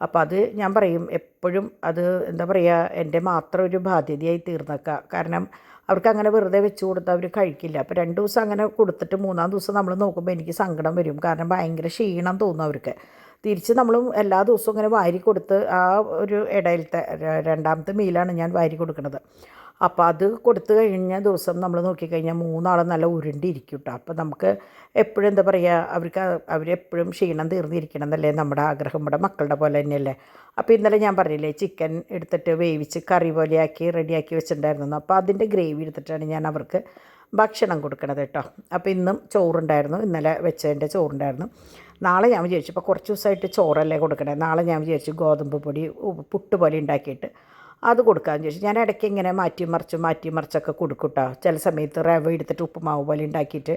അപ്പോൾ അത് ഞാൻ പറയും എപ്പോഴും, അത് എന്താ പറയുക, എൻ്റെ മാത്രം ഒരു ബാധ്യതയായി തീർന്നേക്കുക. കാരണം അവർക്ക് അങ്ങനെ വെറുതെ വെച്ച് കൊടുത്താൽ അവർ കഴിക്കില്ല. അപ്പോൾ 2 ദിവസം അങ്ങനെ കൊടുത്തിട്ട് 3-ാം ദിവസം നമ്മൾ നോക്കുമ്പോൾ എനിക്ക് സങ്കടം വരും. കാരണം ഭയങ്കര ക്ഷീണം തോന്നും അവർക്ക്. തിരിച്ച് നമ്മൾ എല്ലാ ദിവസവും ഇങ്ങനെ വാരി കൊടുത്ത് ആ ഒരു ഇടയിലത്തെ 2ാമത്തെ മീലാണ് ഞാൻ വാരി കൊടുക്കുന്നത്. അപ്പോൾ അത് കൊടുത്തു കഴിഞ്ഞ ദിവസം നമ്മൾ നോക്കിക്കഴിഞ്ഞാൽ 3 ആളും നല്ല ഉരുണ്ടിരിക്കും കേട്ടോ. അപ്പോൾ നമുക്ക് എപ്പോഴും എന്താ പറയുക, അവരെപ്പോഴും ക്ഷീണം തീർന്നിരിക്കണം എന്നല്ലേ നമ്മുടെ ആഗ്രഹം. നമ്മുടെ മക്കളുടെ പോലെ തന്നെയല്ലേ. അപ്പോൾ ഇന്നലെ ഞാൻ പറഞ്ഞില്ലേ, ചിക്കൻ എടുത്തിട്ട് വേവിച്ച് കറി പോലെയാക്കി റെഡിയാക്കി വെച്ചിട്ടുണ്ടായിരുന്നു. അപ്പോൾ അതിൻ്റെ ഗ്രേവി എടുത്തിട്ടാണ് ഞാൻ അവർക്ക് ഭക്ഷണം കൊടുക്കണത് കേട്ടോ. അപ്പോൾ ഇന്നും ചോറുണ്ടായിരുന്നു, ഇന്നലെ വെച്ചതിൻ്റെ ചോറുണ്ടായിരുന്നു. നാളെ ഞാൻ വിചാരിച്ചു, ഇപ്പോൾ കുറച്ച് ദിവസമായിട്ട് ചോറല്ലേ കൊടുക്കണേ, നാളെ ഞാൻ വിചാരിച്ചു ഗോതമ്പ് പൊടി പുട്ട് പോലെ ഉണ്ടാക്കിയിട്ട് അത് കൊടുക്കാമെന്ന് വിചാരിച്ചു. ഞാൻ ഇടയ്ക്ക് ഇങ്ങനെ മാറ്റി മറിച്ചൊക്കെ കൊടുക്കും കേട്ടോ. ചില സമയത്ത് റവ എടുത്തിട്ട് ഉപ്പുമാവ് പോലെ ഉണ്ടാക്കിയിട്ട്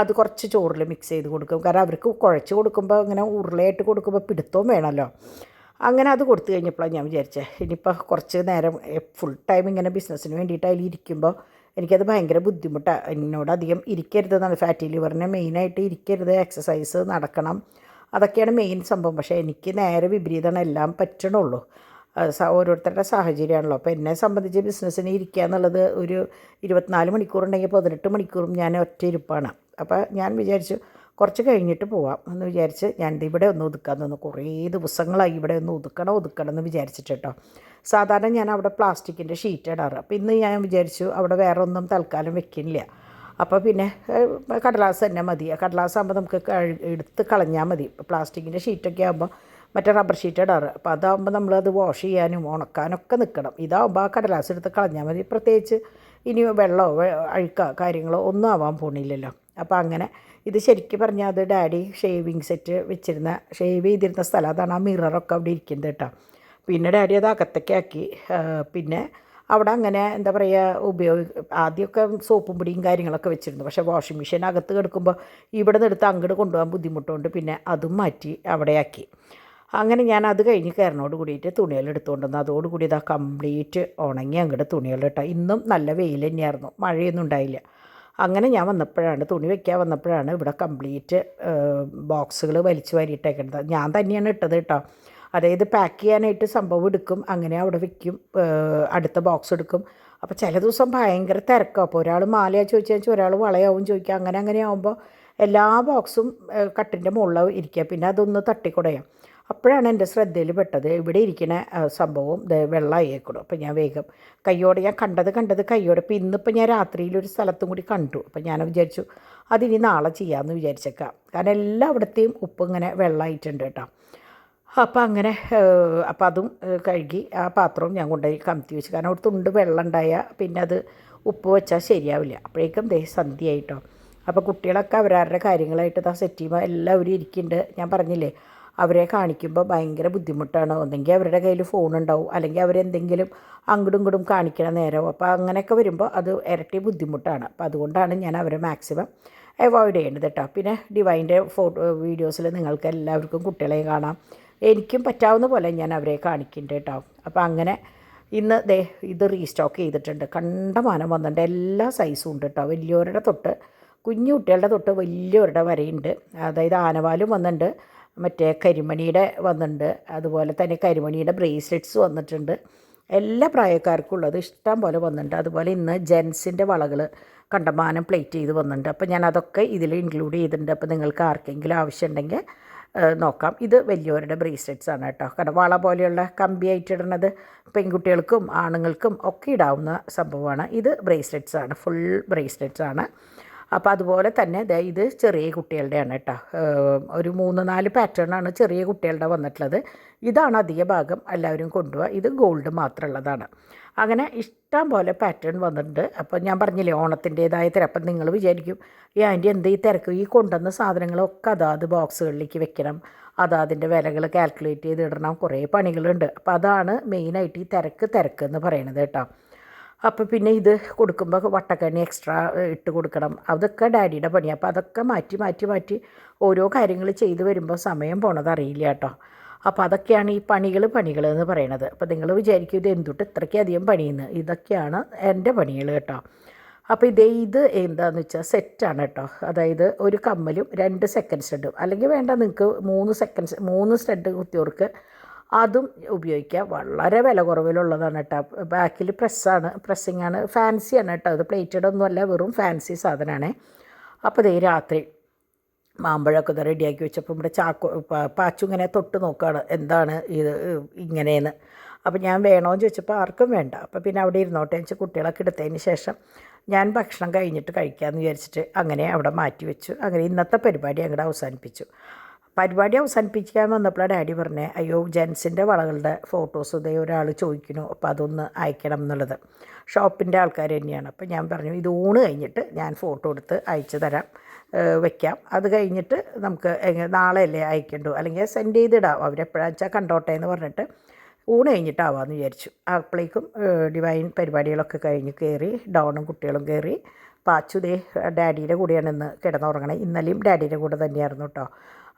അത് കുറച്ച് ചോറിൽ മിക്സ് ചെയ്ത് കൊടുക്കും. കാരണം അവർക്ക് കുഴച്ച് കൊടുക്കുമ്പോൾ ഇങ്ങനെ ഉരുളയായിട്ട് കൊടുക്കുമ്പോൾ പിടുത്തവും വേണമല്ലോ. അങ്ങനെ അത് കൊടുത്തു കഴിഞ്ഞപ്പോഴാണ് ഞാൻ വിചാരിച്ചത് ഇനിയിപ്പോൾ കുറച്ച് നേരം ഫുൾ ടൈം ഇങ്ങനെ ബിസിനസ്സിന് വേണ്ടിയിട്ട് അതിൽ ഇരിക്കുമ്പോൾ എനിക്കത് ഭയങ്കര ബുദ്ധിമുട്ടാണ്. എന്നോട് അധികം ഇരിക്കരുതെന്നാണ്, ഫാറ്റി ലിവറിന് മെയിനായിട്ട് ഇരിക്കരുത്, എക്സസൈസ് നടക്കണം, അതൊക്കെയാണ് മെയിൻ സംഭവം. പക്ഷേ എനിക്ക് നേരെ വിപരീതമാണ്, എല്ലാം പറ്റണുള്ളൂ. ഓരോരുത്തരുടെ സാഹചര്യമാണല്ലോ. അപ്പോൾ എന്നെ സംബന്ധിച്ച് ബിസിനസ്സിന് ഇരിക്കുക എന്നുള്ളത് ഒരു 24 മണിക്കൂറുണ്ടെങ്കിൽ 18 മണിക്കൂറും ഞാൻ ഒറ്റ ഇരിപ്പാണ്. അപ്പോൾ ഞാൻ വിചാരിച്ചു കുറച്ച് കഴിഞ്ഞിട്ട് പോവാം എന്ന് വിചാരിച്ച് ഞാൻ ഇവിടെ ഒന്ന് ഒതുക്കാൻ തോന്നുന്നു. കുറേ ദിവസങ്ങളായി ഇവിടെ ഒന്ന് ഒതുക്കണം എന്ന് വിചാരിച്ചിട്ട് കേട്ടോ. സാധാരണ ഞാൻ അവിടെ പ്ലാസ്റ്റിക്കിൻ്റെ ഷീറ്റ് ഇടാറ്. അപ്പോൾ ഇന്ന് ഞാൻ വിചാരിച്ചു അവിടെ വേറെ ഒന്നും തൽക്കാലം വെക്കുന്നില്ല. അപ്പോൾ പിന്നെ കടലാസ് തന്നെ മതി. കടലാസ് ആകുമ്പോൾ നമുക്ക് എടുത്ത് കളഞ്ഞാൽ മതി. പ്ലാസ്റ്റിക്കിൻ്റെ ഷീറ്റൊക്കെ ആകുമ്പോൾ മറ്റേ റബ്ബർ ഷീറ്റ് ഇടാറ്. അപ്പോൾ അതാകുമ്പോൾ നമ്മളത് വാഷ് ചെയ്യാനും ഉണക്കാനൊക്കെ നിൽക്കണം. ഇതാകുമ്പോൾ ആ കടലാസ് എടുത്ത് കളഞ്ഞാൽ മതി. പ്രത്യേകിച്ച് ഇനി വെള്ളമോ അഴുക്കോ കാര്യങ്ങളോ ഒന്നും ആവാൻ പോണില്ലല്ലോ. അപ്പോൾ അങ്ങനെ ഇത് ശരിക്കും പറഞ്ഞാൽ അത് ഡാഡി ഷേവിങ് സെറ്റ് വെച്ചിരുന്ന ഷേവ് ചെയ്തിരുന്ന സ്ഥലം, അതാണ് ആ മിററൊക്കെ അവിടെ ഇരിക്കുന്നത് കേട്ടോ. പിന്നെ ഡാഡി അത് അകത്തൊക്കെ ആക്കി. പിന്നെ അവിടെ അങ്ങനെ എന്താ പറയുക, ആദ്യമൊക്കെ സോപ്പും പൊടിയും കാര്യങ്ങളൊക്കെ വെച്ചിരുന്നു. പക്ഷേ വാഷിംഗ് മെഷീൻ അകത്ത് കിടക്കുമ്പോൾ ഇവിടെ നിന്ന് എടുത്ത് അങ്ങോട്ട് കൊണ്ടുപോകാൻ ബുദ്ധിമുട്ടുകൊണ്ട് പിന്നെ അതും മാറ്റി അവിടെയാക്കി. അങ്ങനെ ഞാൻ അത് കഴിഞ്ഞ് കയറിനോട് കൂടിയിട്ട് തുണികൾ എടുത്തുകൊണ്ട് വന്നു. അതോടുകൂടി ഇതാ കംപ്ലീറ്റ് ഉണങ്ങി അങ്ങോട്ട് തുണികൾ ഇട്ടാൽ. ഇന്നും നല്ല വെയിൽ തന്നെയായിരുന്നു, മഴയൊന്നും ഉണ്ടായില്ല. അങ്ങനെ ഞാൻ വന്നപ്പോഴാണ്, തുണി വയ്ക്കാൻ വന്നപ്പോഴാണ് ഇവിടെ കംപ്ലീറ്റ് ബോക്സുകൾ വലിച്ചു വാരിയിട്ടേക്കുന്നത്. ഞാൻ തന്നെയാണ് ഇട്ടത് കേട്ടോ. അതായത് പാക്ക് ചെയ്യാനായിട്ട് സംഭവം എടുക്കും, അങ്ങനെ അവിടെ വയ്ക്കും, അടുത്ത ബോക്സ് എടുക്കും. അപ്പോൾ ചില ദിവസം ഭയങ്കര തിരക്കാണ്. അപ്പോൾ ഒരാൾ മാലയാണ് ചോദിച്ചാൽ ഒരാൾ വളയാവും ചോദിക്കുക. അങ്ങനെ ആകുമ്പോൾ എല്ലാ ബോക്സും കട്ടിൻ്റെ മുകളിൽ ഇരിക്കുക. പിന്നെ അതൊന്ന് തട്ടിക്കുടയാം. അപ്പോഴാണ് എൻ്റെ ശ്രദ്ധയിൽ പെട്ടത് ഇവിടെ ഇരിക്കുന്ന സംഭവം വെള്ളമായേക്കണം. അപ്പോൾ ഞാൻ വേഗം കയ്യോടെ, ഞാൻ കണ്ടത് കയ്യോടെ. അപ്പോൾ ഇന്നിപ്പോൾ ഞാൻ രാത്രിയിൽ ഒരു സ്ഥലത്തും കൂടി കണ്ടു. അപ്പോൾ ഞാൻ വിചാരിച്ചു അതിനി നാളെ ചെയ്യാമെന്ന് വിചാരിച്ചേക്കാം. കാരണം എല്ലായിടത്തെയും ഉപ്പ് ഇങ്ങനെ വെള്ളമായിട്ടുണ്ട് കേട്ടോ. അപ്പോൾ അങ്ങനെ അപ്പോൾ അതും കഴുകി ആ പാത്രവും ഞാൻ കൊണ്ടുപോയി കമത്തി വെച്ചു. കാരണം ഒരു തുണ്ട് വെള്ളം ഉണ്ടായാൽ പിന്നെ അത് ഉപ്പ് വെച്ചാൽ ശരിയാവില്ല. അപ്പോഴേക്കും സന്ധ്യയായിട്ടോ. അപ്പോൾ കുട്ടികളൊക്കെ അവരവരുടെ കാര്യങ്ങളായിട്ട് സെറ്റ് ചെയ്യുമ്പോൾ എല്ലാവരും ഇരിക്കുന്നുണ്ട്. ഞാൻ പറഞ്ഞില്ലേ, അവരെ കാണിക്കുമ്പോൾ ഭയങ്കര ബുദ്ധിമുട്ടാണ്. ഒന്നെങ്കിൽ അവരുടെ കയ്യിൽ ഫോൺ ഉണ്ടാവും, അല്ലെങ്കിൽ അവരെന്തെങ്കിലും അങ്ങോട്ടും ഇങ്ങോട്ടും കാണിക്കണ നേരം. അപ്പോൾ അങ്ങനെയൊക്കെ വരുമ്പോൾ അത് ഇരട്ടി ബുദ്ധിമുട്ടാണ്. അപ്പോൾ അതുകൊണ്ടാണ് ഞാൻ അവരെ മാക്സിമം അവോയ്ഡ് ചെയ്യേണ്ടത് കേട്ടോ. പിന്നെ ഡിവൈൻ്റെ വീഡിയോസിൽ നിങ്ങൾക്ക് എല്ലാവർക്കും കുട്ടികളെയും കാണാം. എനിക്കും പറ്റാവുന്ന പോലെ ഞാൻ അവരെ കാണിക്കുന്നുണ്ട് കേട്ടോ. അപ്പോൾ അങ്ങനെ ഇന്ന് ഇത് റീസ്റ്റോക്ക് ചെയ്തിട്ടുണ്ട്. കണ്ടമാനം വന്നിട്ടുണ്ട്. എല്ലാ സൈസും ഉണ്ട് കേട്ടോ. വലിയവരുടെ തൊട്ട് കുഞ്ഞു കുട്ടികളുടെ തൊട്ട് വലിയവരുടെ വരെയുണ്ട്. അതായത് ആനവാലും വന്നിട്ടുണ്ട്, മറ്റേ കരിമണിയുടെ വന്നിട്ടുണ്ട്, അതുപോലെ തന്നെ കരിമണിയുടെ ബ്രേസ്ലെറ്റ്സ് വന്നിട്ടുണ്ട്. എല്ലാ പ്രായക്കാർക്കും ഉള്ളത് ഇഷ്ടം പോലെ വന്നിട്ടുണ്ട്. അതുപോലെ ഇന്ന് ജെൻസിൻ്റെ വളകൾ കണ്ടമാനം പ്ലേറ്റ് ചെയ്ത് വന്നിട്ടുണ്ട്. അപ്പോൾ ഞാൻ അതൊക്കെ ഇതിൽ ഇൻക്ലൂഡ് ചെയ്തിട്ടുണ്ട്. അപ്പോൾ നിങ്ങൾക്ക് ആർക്കെങ്കിലും ആവശ്യമുണ്ടെങ്കിൽ നോക്കാം. ഇത് വലിയവരുടെ ബ്രേസ്ലെറ്റ്സ് ആണ് കേട്ടോ. കാരണം വള പോലെയുള്ള കമ്പിയായിട്ട് ഇടുന്നത് പെൺകുട്ടികൾക്കും ആണുങ്ങൾക്കും ഒക്കെ ഇടാവുന്ന സംഭവമാണ്. ഇത് ബ്രേസ്ലെറ്റ്സ് ആണ്, ഫുൾ ബ്രേസ്ലെറ്റ്സ് ആണ്. അപ്പോൾ അതുപോലെ തന്നെ ഇത് ചെറിയ കുട്ടികളുടെയാണ് കേട്ടോ. ഒരു 3-4 പാറ്റേണാണ് ചെറിയ കുട്ടികളുടെ വന്നിട്ടുള്ളത്. ഇതാണ് അധിക ഭാഗം എല്ലാവരും കൊണ്ടുപോവുക. ഇത് ഗോൾഡ് മാത്രമുള്ളതാണ്. അങ്ങനെ ഇഷ്ടം പോലെ പാറ്റേൺ വന്നിട്ടുണ്ട്. അപ്പോൾ ഞാൻ പറഞ്ഞില്ലേ ഓണത്തിൻ്റേതായ തിരക്ക്. അപ്പം നിങ്ങൾ വിചാരിക്കും ഈ ആൻറ്റി എന്ത് ഈ തിരക്ക്, ഈ കൊണ്ടുവന്ന സാധനങ്ങളൊക്കെ അതാത് ബോക്സുകളിലേക്ക് വെക്കണം, അതാതിൻ്റെ വിലകൾ കാൽക്കുലേറ്റ് ചെയ്ത് ഇടണം, കുറേ പണികളുണ്ട്. അപ്പോൾ അതാണ് മെയിനായിട്ട് ഈ തിരക്ക് എന്ന് പറയണത് കേട്ടോ. അപ്പോൾ പിന്നെ ഇത് കൊടുക്കുമ്പോൾ വട്ടക്കണ്ണി എക്സ്ട്രാ ഇട്ട് കൊടുക്കണം. അതൊക്കെ ഡാഡിയുടെ പണിയാണ്. അപ്പോൾ അതൊക്കെ മാറ്റി ഓരോ കാര്യങ്ങൾ ചെയ്ത് വരുമ്പോൾ സമയം പോണത് അറിയില്ല കേട്ടോ. അപ്പോൾ അതൊക്കെയാണ് ഈ പണികൾ എന്ന് പറയണത്. അപ്പോൾ നിങ്ങൾ വിചാരിക്കും ഇത് എന്തുട്ട് ഇത്രയ്ക്കധികം പണിയെന്ന്. ഇതൊക്കെയാണ് എൻ്റെ പണികൾ കേട്ടോ. അപ്പോൾ ഇത് എന്താണെന്ന് വെച്ചാൽ സെറ്റാണ് കേട്ടോ. അതായത് ഒരു കമ്മലും 2 സെക്കൻഡ് സ്റ്റഡും, അല്ലെങ്കിൽ വേണ്ട നിങ്ങൾക്ക് 3 സ്റ്റഡ് കുത്തിയവർക്ക് അതും ഉപയോഗിക്കാം. വളരെ വില കുറവിലുള്ളതാണ് കേട്ടോ. ബാക്കിൽ പ്രസ്സിങ്ങാണ്, ഫാൻസിയാണ് കേട്ടോ. അത് പ്ലേറ്റഡ് ഒന്നുമല്ല, വെറും ഫാൻസി സാധനമാണ്. അപ്പോൾ രാത്രി മാമ്പഴമൊക്കെ ഇത് റെഡിയാക്കി വെച്ചപ്പോൾ ഇവിടെ പാച്ചു ഇങ്ങനെ തൊട്ട് നോക്കുകയാണ് എന്താണ് ഇത് ഇങ്ങനെയെന്ന്. അപ്പോൾ ഞാൻ വേണമെന്ന് ചോദിച്ചപ്പോൾ ആർക്കും വേണ്ട. അപ്പോൾ പിന്നെ അവിടെ ഇരുന്നോട്ടെ വെച്ച് കുട്ടികളൊക്കെ എടുത്തതിന് ശേഷം ഞാൻ ഭക്ഷണം കഴിഞ്ഞിട്ട് കഴിക്കാമെന്ന് വിചാരിച്ചിട്ട് അങ്ങനെ അവിടെ മാറ്റി വെച്ചു. അങ്ങനെ ഇന്നത്തെ പരിപാടി അങ്ങോട്ട് അവസാനിപ്പിച്ചു. പരിപാടി അവസാനിപ്പിക്കാൻ വന്നപ്പോഴാണ് ഡാഡി പറഞ്ഞത്, അയ്യോ ജെൻസിൻ്റെ വളകളുടെ ഫോട്ടോസ് ഒരാൾ ചോദിക്കുന്നു, അപ്പോൾ അതൊന്ന് അയക്കണം എന്നുള്ളത്. ഷോപ്പിൻ്റെ ആൾക്കാർ തന്നെയാണ്. അപ്പോൾ ഞാൻ പറഞ്ഞു ഇത് ഊണ് കഴിഞ്ഞിട്ട് ഞാൻ ഫോട്ടോ എടുത്ത് അയച്ചു തരാം, വയ്ക്കാം. അത് കഴിഞ്ഞിട്ട് നമുക്ക് നാളെയല്ലേ അയക്കണ്ടു, അല്ലെങ്കിൽ സെൻഡ് ചെയ്തിടാം, അവരെപ്പോഴാണെന്ന് വെച്ചാൽ കണ്ടോട്ടെ എന്ന് പറഞ്ഞിട്ട് ഊണ് കഴിഞ്ഞിട്ടാവാമെന്ന് വിചാരിച്ചു. അപ്പോഴേക്കും ഡിവൈൻ പരിപാടികളൊക്കെ കഴിഞ്ഞ് കയറി, ഡോണും കുട്ടികളും കയറി. പാച്ചു ഡാഡിയുടെ കൂടെയാണ് ഇന്ന് കിടന്നുറങ്ങണേ. ഇന്നലെയും ഡാഡിയുടെ കൂടെ തന്നെയായിരുന്നു കേട്ടോ.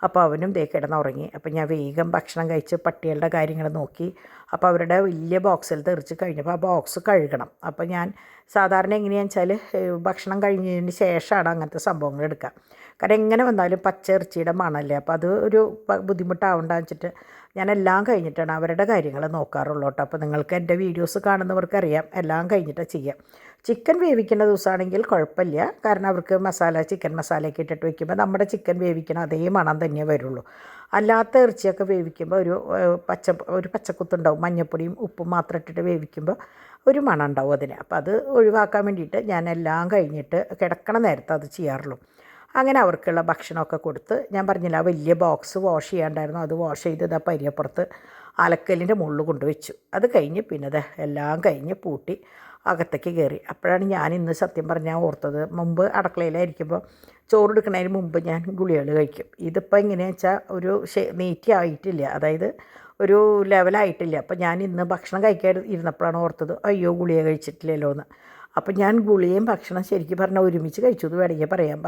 അപ്പോൾ അവനും കിടന്നുറങ്ങി. അപ്പോൾ ഞാൻ വേഗം ഭക്ഷണം കഴിച്ച് പട്ടികളുടെ കാര്യങ്ങൾ നോക്കി. അപ്പോൾ അവരുടെ വലിയ ബോക്സിൽ തെറിച്ച് കഴിഞ്ഞപ്പോൾ ആ ബോക്സ് കഴുകണം. അപ്പോൾ ഞാൻ സാധാരണ എങ്ങനെയാണെന്ന് വെച്ചാൽ ഭക്ഷണം കഴിഞ്ഞതിന് ശേഷമാണ് അങ്ങനത്തെ സംഭവങ്ങൾ എടുക്കുക. കാരണം എങ്ങനെ വന്നാലും പച്ച ഇറച്ചിയുടെ മണമല്ലേ, അപ്പോൾ അത് ഒരു ബുദ്ധിമുട്ടാവണ്ടെന്ന് വെച്ചിട്ട് ഞാനെല്ലാം കഴിഞ്ഞിട്ടാണ് അവരുടെ കാര്യങ്ങൾ നോക്കാറുള്ളൂ കേട്ടോ. അപ്പോൾ നിങ്ങൾക്ക് എൻ്റെ വീഡിയോസ് കാണുന്നവർക്കറിയാം എല്ലാം കഴിഞ്ഞിട്ടാണ് ചെയ്യാം. ചിക്കൻ വേവിക്കുന്ന ദിവസമാണെങ്കിൽ കുഴപ്പമില്ല, കാരണം അവർക്ക് ചിക്കൻ മസാലയൊക്കെ ഇട്ടിട്ട് വയ്ക്കുമ്പോൾ നമ്മുടെ ചിക്കൻ വേവിക്കണം അതേ മണം തന്നെ വരുള്ളൂ. അല്ലാത്ത ഇറച്ചിയൊക്കെ വേവിക്കുമ്പോൾ ഒരു പച്ചക്കുത്തുണ്ടാവും, മഞ്ഞൾപ്പൊടിയും ഉപ്പും മാത്രം ഇട്ടിട്ട് വേവിക്കുമ്പോൾ ഒരു മണം ഉണ്ടാവും അതിന്. അപ്പോൾ അത് ഒഴിവാക്കാൻ വേണ്ടിയിട്ട് ഞാൻ എല്ലാം കഴിഞ്ഞിട്ട് കിടക്കണ നേരത്തെ അത് ചെയ്യാറുള്ളൂ. അങ്ങനെ അവർക്കുള്ള ഭക്ഷണമൊക്കെ കൊടുത്ത്, ഞാൻ പറഞ്ഞില്ല ആ വലിയ ബോക്സ് വാഷ് ചെയ്യാണ്ടായിരുന്നു, അത് വാഷ് ചെയ്ത് പരിയപ്പുറത്ത് അലക്കലിൻ്റെ മുകളിൽ കൊണ്ടുവച്ചു. അത് കഴിഞ്ഞ് പിന്നെ എല്ലാം കഴിഞ്ഞ് പൂട്ടി. അകത്തേക്ക് കയറി. അപ്പോഴാണ് ഞാൻ ഇന്ന് സത്യം പറഞ്ഞാൽ ഓർത്തത്, മുമ്പ് അടുക്കളയിലായിരിക്കുമ്പോൾ ചോറെടുക്കുന്നതിന് മുമ്പ് ഞാൻ ഗുളികകൾ കഴിക്കും. ഇതിപ്പോൾ എങ്ങനെയാണെന്ന് വെച്ചാൽ ഒരു നീറ്റി ആയിട്ടില്ല, അതായത് ഒരു ലെവലായിട്ടില്ല. അപ്പോൾ ഞാൻ ഇന്ന് ഭക്ഷണം കഴിക്കാൻ ഇരുന്നപ്പോഴാണ് ഓർത്തത്, അയ്യോ ഗുളിക കഴിച്ചിട്ടില്ലല്ലോ എന്ന്. അപ്പോൾ ഞാൻ ഗുളികയും ഭക്ഷണം ശരിക്കും പറഞ്ഞാൽ ഒരുമിച്ച് കഴിച്ചു എന്ന് വേണമെങ്കിൽ പറയാം.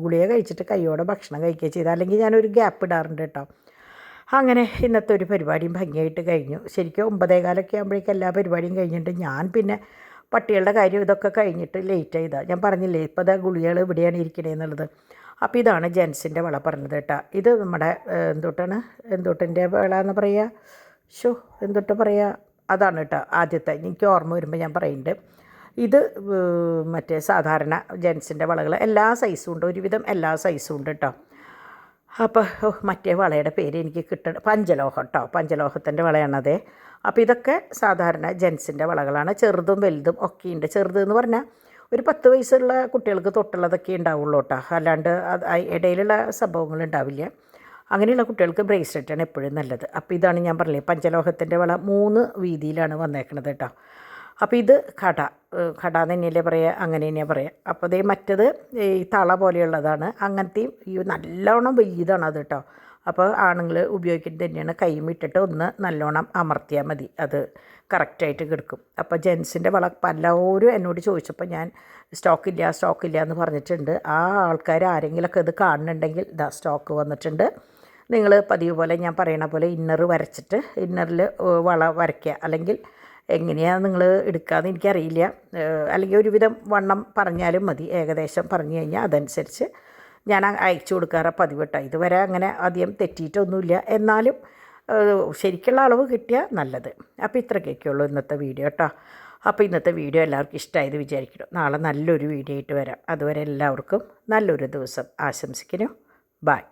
ഗുളിക കഴിച്ചിട്ട് കൈയോടെ ഭക്ഷണം കഴിക്കുക ചെയ്താൽ, അല്ലെങ്കിൽ ഞാനൊരു ഗ്യാപ്പ് ഇടാറുണ്ട് കേട്ടോ. അങ്ങനെ ഇന്നത്തെ ഒരു പരിപാടിയും ഭംഗിയായിട്ട് കഴിഞ്ഞു. ശരിക്കും 9:15 ആകുമ്പോഴേക്കും എല്ലാ പരിപാടിയും കഴിഞ്ഞിട്ട് ഞാൻ പിന്നെ പട്ടികളുടെ കാര്യം ഇതൊക്കെ കഴിഞ്ഞിട്ട് ലേറ്റ് ആയതാണ്. ഞാൻ പറഞ്ഞില്ലേ ഇപ്പോൾ അതാ ഗുളികകൾ ഇവിടെയാണ് ഇരിക്കണേന്നുള്ളത്. അപ്പോൾ ഇതാണ് ജെൻസിൻ്റെ വള പറഞ്ഞത് കേട്ടോ. ഇത് നമ്മുടെ എന്തൊട്ടിൻ്റെ വള എന്ന് പറയുക, എന്തൊട്ട് പറയുക, അതാണ് കേട്ടോ ആദ്യത്തെ. എനിക്ക് ഓർമ്മ വരുമ്പോൾ ഞാൻ പറയുന്നുണ്ട്. ഇത് മറ്റേ സാധാരണ ജെൻസിൻ്റെ വളകൾ എല്ലാ സൈസും ഉണ്ട്, ഒരുവിധം എല്ലാ സൈസും ഉണ്ട് കേട്ടോ. അപ്പോൾ മറ്റേ വളയുടെ പേര് എനിക്ക് പഞ്ചലോഹം കേട്ടോ, പഞ്ചലോഹത്തിൻ്റെ വളയാണതേ. അപ്പോൾ ഇതൊക്കെ സാധാരണ ജെൻസിൻ്റെ വളകളാണ്. ചെറുതും വലുതും ഒക്കെ ഉണ്ട്. ചെറുതെന്ന് പറഞ്ഞാൽ ഒരു 10 വയസ്സുള്ള കുട്ടികൾക്ക് തൊട്ടുള്ളതൊക്കെ ഉണ്ടാവുള്ളൂ കേട്ടോ, അല്ലാണ്ട് ഇടയിലുള്ള സംഭവങ്ങൾ ഉണ്ടാവില്ല. അങ്ങനെയുള്ള കുട്ടികൾക്ക് ബ്രേസ്ലെറ്റാണ് എപ്പോഴും നല്ലത്. അപ്പോൾ ഇതാണ് ഞാൻ പറഞ്ഞില്ലേ പഞ്ചലോഹത്തിൻ്റെ വള, 3 വീതിയിലാണ് വന്നേക്കണത് കേട്ടോ. അപ്പോൾ ഇത് കട എന്ന് തന്നെയല്ലേ പറയുക, അങ്ങനെ തന്നെയാണ് പറയുക. അപ്പോൾ അതേ മറ്റത് ഈ തള പോലെയുള്ളതാണ്, അങ്ങനത്തെയും ഈ നല്ലോണം വലിയതാണ് അത് കേട്ടോ. അപ്പോൾ ആണുങ്ങൾ ഉപയോഗിക്കുന്നത് തന്നെയാണ്. കൈമിട്ടിട്ട് ഒന്ന് നല്ലോണം അമർത്തിയാൽ മതി, അത് കറക്റ്റായിട്ട് കിടക്കും. അപ്പോൾ ജെൻസിൻ്റെ വള പലരും എന്നോട് ചോദിച്ചപ്പോൾ ഞാൻ സ്റ്റോക്കില്ല എന്ന് പറഞ്ഞിട്ടുണ്ട്. ആ ആൾക്കാർ ആരെങ്കിലുമൊക്കെ ഇത് കാണുന്നുണ്ടെങ്കിൽ സ്റ്റോക്ക് വന്നിട്ടുണ്ട്. നിങ്ങൾ പതിവ് പോലെ ഞാൻ പറയണ പോലെ ഇന്നർ വരച്ചിട്ട് ഇന്നറിൽ വള വരയ്ക്കുക, അല്ലെങ്കിൽ എങ്ങനെയാണ് നിങ്ങൾ എടുക്കാമെന്ന് എനിക്കറിയില്ല. അല്ലെങ്കിൽ ഒരുവിധം വണ്ണം പറഞ്ഞാലും മതി, ഏകദേശം പറഞ്ഞു കഴിഞ്ഞാൽ അതനുസരിച്ച് ഞാൻ അയച്ചു കൊടുക്കാറ് പതിവ് കേട്ടോ. ഇതുവരെ അങ്ങനെ അധികം തെറ്റിയിട്ടൊന്നുമില്ല, എന്നാലും ശരിക്കുള്ള അളവ് കിട്ടിയാൽ നല്ലത്. അപ്പോൾ ഇത്രയൊക്കെയുള്ളൂ ഇന്നത്തെ വീഡിയോ കേട്ടോ. അപ്പോൾ ഇന്നത്തെ വീഡിയോ എല്ലാവർക്കും ഇഷ്ടമായത് വിചാരിക്കണം. നാളെ നല്ലൊരു വീഡിയോ ആയിട്ട് വരാം. അതുവരെ എല്ലാവർക്കും നല്ലൊരു ദിവസം ആശംസിക്കുന്നു. ബൈ.